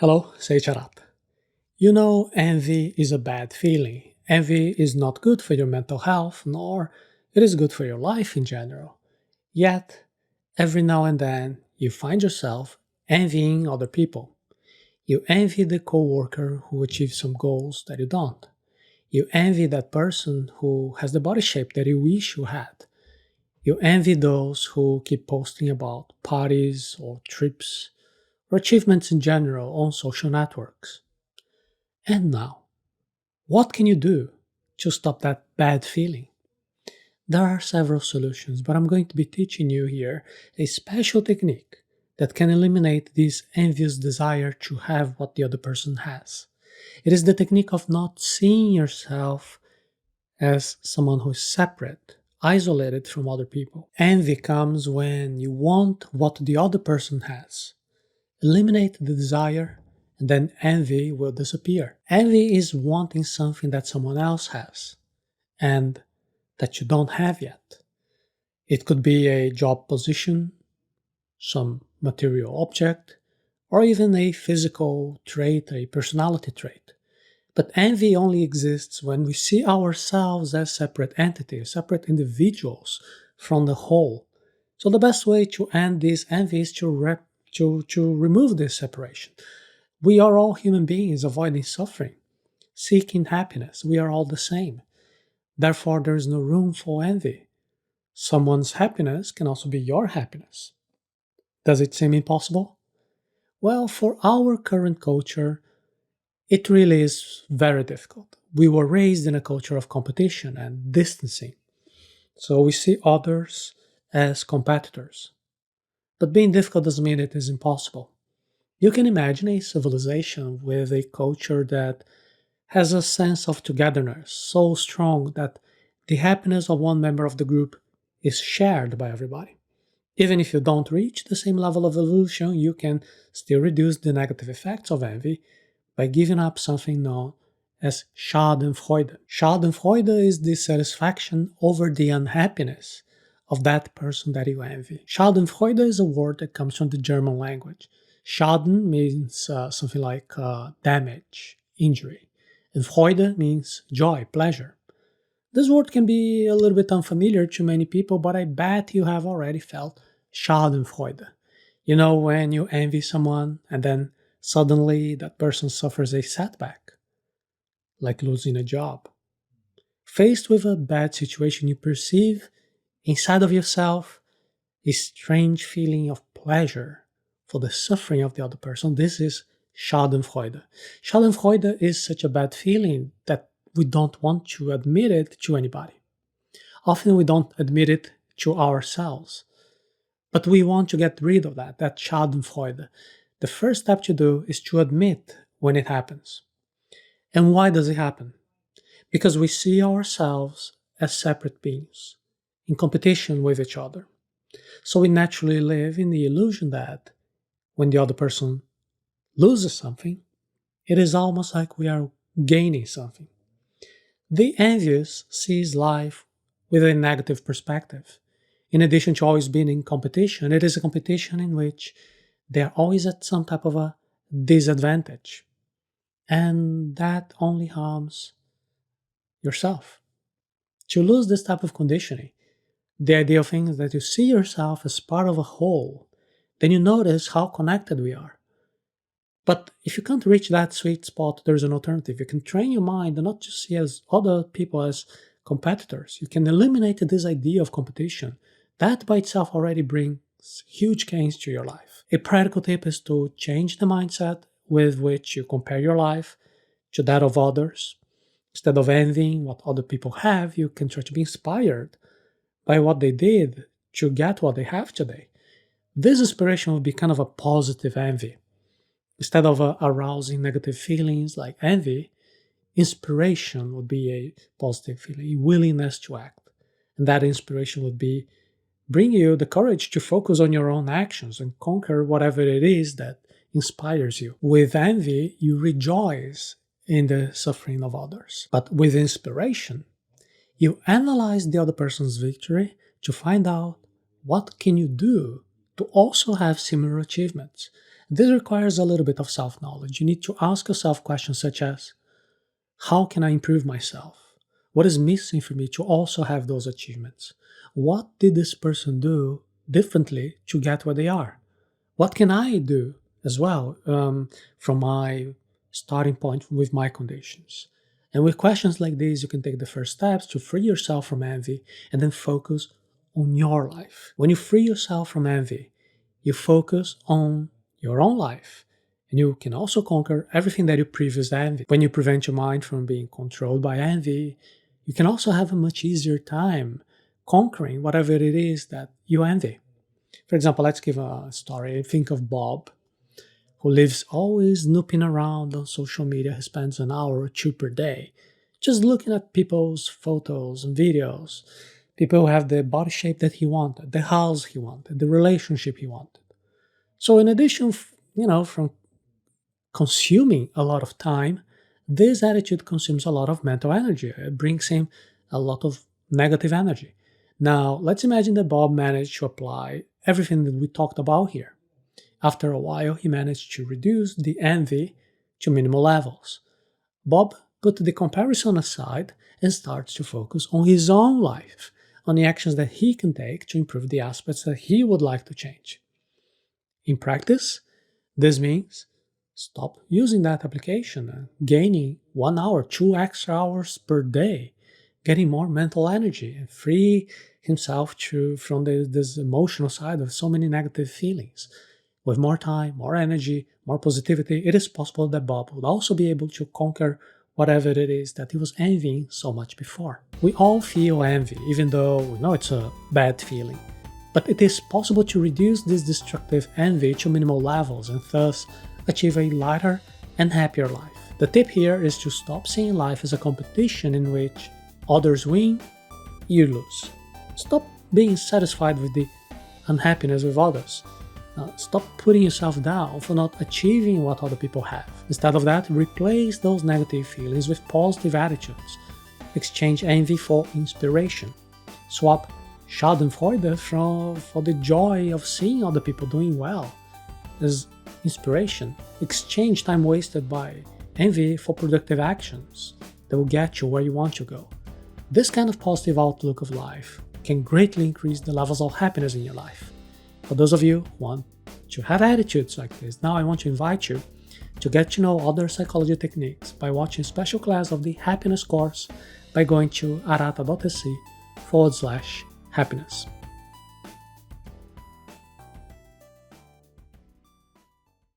Hello, Seiiti Arata. You know, envy is a bad feeling. Envy is not good for your mental health, nor it is good for your life in general. Yet, every now and then, you find yourself envying other people. You envy the coworker who achieves some goals that you don't. You envy that person who has the body shape that you wish you had. You envy those who keep posting about parties or trips or achievements in general on social networks. And now, what can you do to stop that bad feeling? There are several solutions, but I'm going to be teaching you here a special technique that can eliminate this envious desire to have what the other person has. It is the technique of not seeing yourself as someone who is separate, isolated from other people. Envy comes when you want what the other person has. Eliminate the desire, and then envy will disappear. Envy is wanting something that someone else has and that you don't have yet. It could be a job position, some material object, or even a physical trait, a personality trait. But envy only exists when we see ourselves as separate entities, separate individuals from the whole. So the best way to end this envy is to remove this separation. We are all human beings avoiding suffering, seeking happiness. We are all the same. Therefore, there is no room for envy. Someone's happiness can also be your happiness. Does it seem impossible? Well, for our current culture, it really is very difficult. We were raised in a culture of competition and distancing, so we see others as competitors. But being difficult doesn't mean it is impossible. You can imagine a civilization with a culture that has a sense of togetherness so strong that the happiness of one member of the group is shared by everybody. Even if you don't reach the same level of evolution, you can still reduce the negative effects of envy by giving up something known as Schadenfreude. Schadenfreude is the satisfaction over the unhappiness of that person that you envy. Schadenfreude is a word that comes from the German language. Schaden means something like damage, injury, and Freude means joy, pleasure. This word can be a little bit unfamiliar to many people, but I bet you have already felt Schadenfreude. You know, when you envy someone and then suddenly that person suffers a setback, like losing a job. Faced with a bad situation, you perceive inside of yourself a strange feeling of pleasure for the suffering of the other person. This is Schadenfreude. Schadenfreude is such a bad feeling that we don't want to admit it to anybody. Often we don't admit it to ourselves. But we want to get rid of that Schadenfreude. The first step to do is to admit when it happens. And why does it happen? Because we see ourselves as separate beings, in competition with each other. So we naturally live in the illusion that when the other person loses something, it is almost like we are gaining something. The envious sees life with a negative perspective. In addition to always being in competition, it is a competition in which they are always at some type of a disadvantage. And that only harms yourself. To lose this type of conditioning, the idea of things that you see yourself as part of a whole, then you notice how connected we are. But if you can't reach that sweet spot, there's an alternative. You can train your mind and not just see as other people as competitors. You can eliminate this idea of competition. That by itself already brings huge gains to your life. A practical tip is to change the mindset with which you compare your life to that of others. Instead of envying what other people have, you can try to be inspired by what they did to get what they have today. This inspiration will be kind of a positive envy. Instead of arousing negative feelings like envy, inspiration would be a positive feeling, a willingness to act. And that inspiration would be bring you the courage to focus on your own actions and conquer whatever it is that inspires you. With envy, you rejoice in the suffering of others. But with inspiration, you analyze the other person's victory to find out what can you do to also have similar achievements. This requires a little bit of self-knowledge. You need to ask yourself questions such as, how can I improve myself? What is missing for me to also have those achievements? What did this person do differently to get where they are? What can I do as well from my starting point with my conditions? And with questions like these, you can take the first steps to free yourself from envy and then focus on your life. When you free yourself from envy, you focus on your own life. And you can also conquer everything that you previously envy. When you prevent your mind from being controlled by envy, you can also have a much easier time conquering whatever it is that you envy. For example, let's give a story. Think of Bob, who lives always snooping around on social media. He spends an hour or two per day just looking at people's photos and videos. People who have the body shape that he wanted, the house he wanted, the relationship he wanted. So in addition, from consuming a lot of time, this attitude consumes a lot of mental energy. It brings him a lot of negative energy. Now, let's imagine that Bob managed to apply everything that we talked about here. After a while, he managed to reduce the envy to minimal levels. Bob put the comparison aside and starts to focus on his own life, on the actions that he can take to improve the aspects that he would like to change. In practice, this means stop using that application and gaining 1 hour, 2 extra hours per day, getting more mental energy and free himself from this emotional side of so many negative feelings. With more time, more energy, more positivity, it is possible that Bob would also be able to conquer whatever it is that he was envying so much before. We all feel envy, even though we know it's a bad feeling. But it is possible to reduce this destructive envy to minimal levels and thus achieve a lighter and happier life. The tip here is to stop seeing life as a competition in which others win, you lose. Stop being satisfied with the unhappiness with others. Stop putting yourself down for not achieving what other people have. Instead of that, replace those negative feelings with positive attitudes. Exchange envy for inspiration. Swap Schadenfreude for the joy of seeing other people doing well as inspiration. Exchange time wasted by envy for productive actions that will get you where you want to go. This kind of positive outlook of life can greatly increase the levels of happiness in your life. For those of you who want to have attitudes like this, now I want to invite you to get to know other psychology techniques by watching a special class of the happiness course by going to arata.se/happiness.